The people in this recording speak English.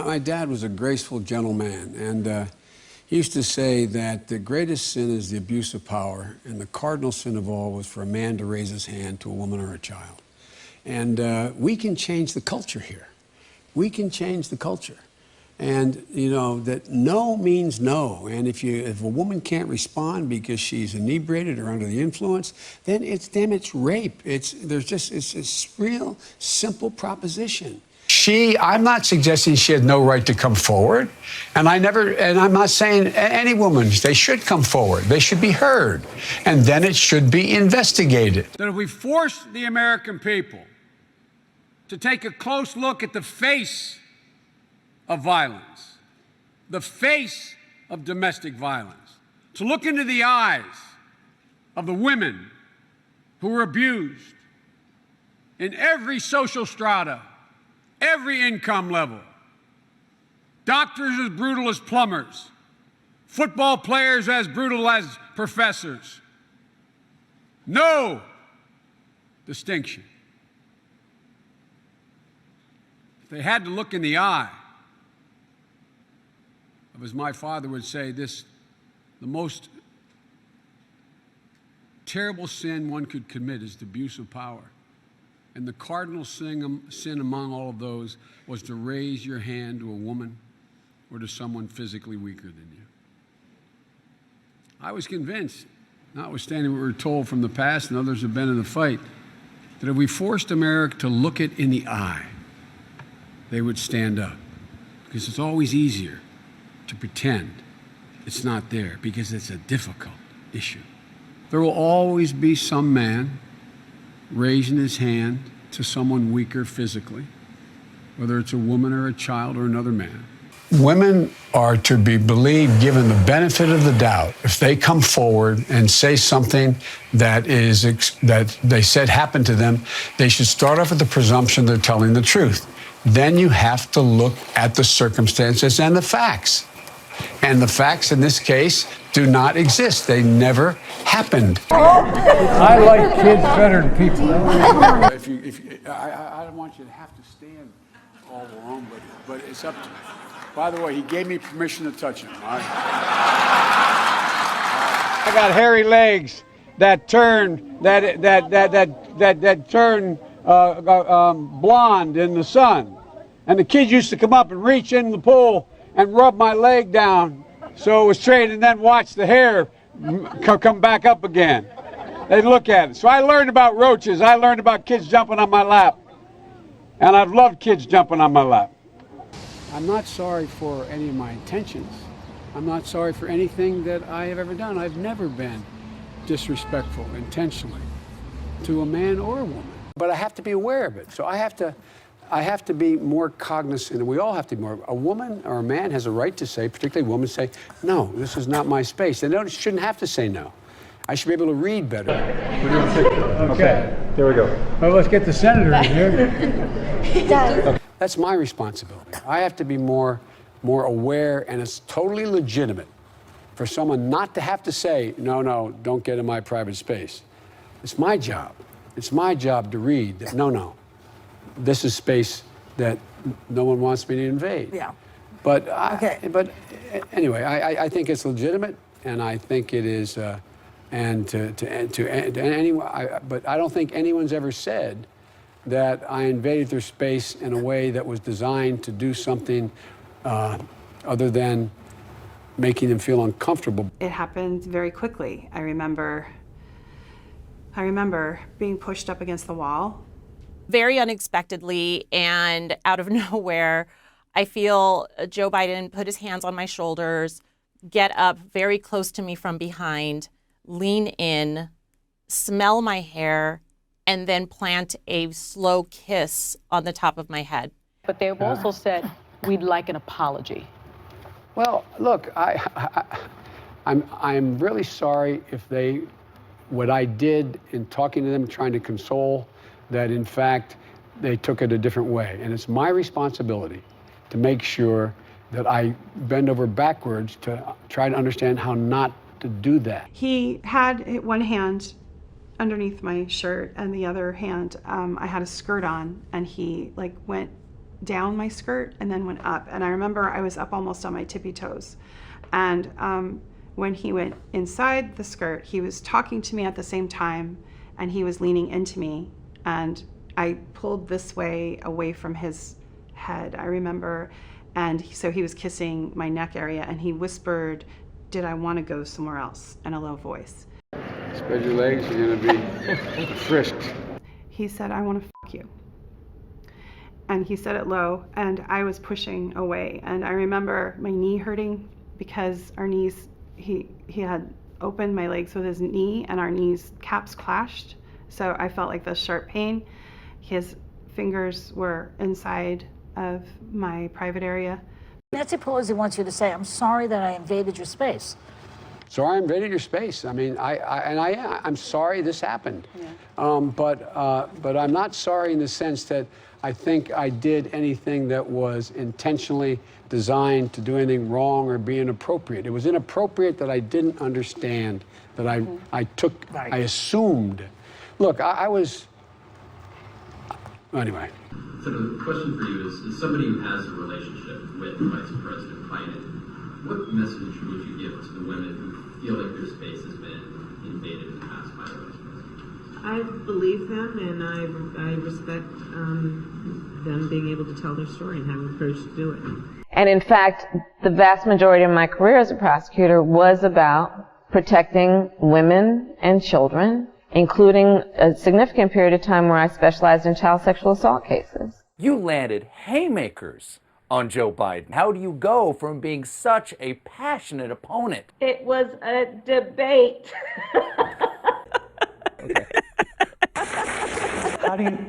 my dad was a graceful gentleman, and he used to say that the greatest sin is the abuse of power, and the cardinal sin of all was for a man to raise his hand to a woman or a child. And we can change the culture here. We can change the culture. And, you know, that no means no. And if a woman can't respond because she's inebriated or under the influence, then it's rape. It's a real simple proposition. I'm not suggesting she had no right to come forward. And I'm not saying any woman, they should come forward. They should be heard. And then it should be investigated. That if we force the American people to take a close look at the face of violence, the face of domestic violence, to look into the eyes of the women who were abused in every social strata, every income level, doctors as brutal as plumbers, football players as brutal as professors. No distinction. If they had to look in the eye of, as my father would say, the most terrible sin one could commit is the abuse of power. And the cardinal sin among all of those was to raise your hand to a woman or to someone physically weaker than you. I was convinced, notwithstanding what we were told from the past and others have been in the fight, that if we forced America to look it in the eye, they would stand up. Because it's always easier to pretend it's not there because it's a difficult issue. There will always be some man raising his hand to someone weaker physically, whether it's a woman or a child or another man. Women are to be believed, given the benefit of the doubt. If they come forward and say something that they said happened to them, they should start off with the presumption they're telling the truth. Then you have to look at the circumstances and the facts. And the facts in this case do not exist. They never happened. I like kids better than people. I don't want you to have to stand all alone, but it's up to you. By the way, he gave me permission to touch him. All right? I got hairy legs that turn blonde in the sun, and the kids used to come up and reach in the pool and rub my leg down so it was straight, and then watch the hair come back up again. They'd look at it. So I learned about roaches. I learned about kids jumping on my lap, and I've loved kids jumping on my lap. I'm not sorry for any of my intentions. I'm not sorry for anything that I have ever done. I've never been disrespectful intentionally to a man or a woman. But I have to be aware of it. So I have to be more cognizant, and we all have to be more. A woman or a man has a right to say, particularly women, say, no, this is not my space. They shouldn't have to say no. I should be able to read better. Okay, there we go. Well, let's get the senator in here. That's my responsibility. I have to be more aware, and it's totally legitimate for someone not to have to say, no, don't get in my private space. It's my job. It's my job to read that, no, this is space that no one wants me to invade. Yeah. But anyway, I think it's legitimate, and I think it is, and anyone. But I don't think anyone's ever said that I invaded their space in a way that was designed to do something other than making them feel uncomfortable. It happened very quickly. I remember being pushed up against the wall. Very unexpectedly and out of nowhere, I feel Joe Biden put his hands on my shoulders, get up very close to me from behind, lean in, smell my hair, and then plant a slow kiss on the top of my head. But they've also said, we'd like an apology. Well, look, I'm really sorry if what I did in talking to them, trying to console, that in fact they took it a different way. And it's my responsibility to make sure that I bend over backwards to try to understand how not to do that. He had one hand underneath my shirt, and the other hand, I had a skirt on, and he went down my skirt and then went up. And I remember I was up almost on my tippy toes. And when he went inside the skirt, he was talking to me at the same time, and he was leaning into me. And I pulled this way away from his head, I remember. And so he was kissing my neck area, and he whispered, "Did I want to go somewhere else?" in a low voice. Spread your legs, you're going to be frisked. He said, "I want to fuck you." And he said it low, and I was pushing away. And I remember my knee hurting because our knees, he had opened my legs with his knee, and our knees caps clashed. So I felt like this sharp pain. His fingers were inside of my private area. Nancy Pelosi wants you to say, "I'm sorry that I invaded your space." So I invaded your space. I mean, I'm sorry this happened. Yeah. But I'm not sorry in the sense that I think I did anything that was intentionally designed to do anything wrong or be inappropriate. It was inappropriate that I didn't understand, that I took, I assumed. Look, I was, anyway. So the question for you is somebody who has a relationship with Vice President Biden, what message would you give to the women who feel like their space has been invaded in the past by the Vice President? I believe them, and I respect them being able to tell their story and having the courage to do it. And in fact, the vast majority of my career as a prosecutor was about protecting women and children, including a significant period of time where I specialized in child sexual assault cases. You landed haymakers on Joe Biden. How do you go from being such a passionate opponent? It was a debate. Okay. How do you...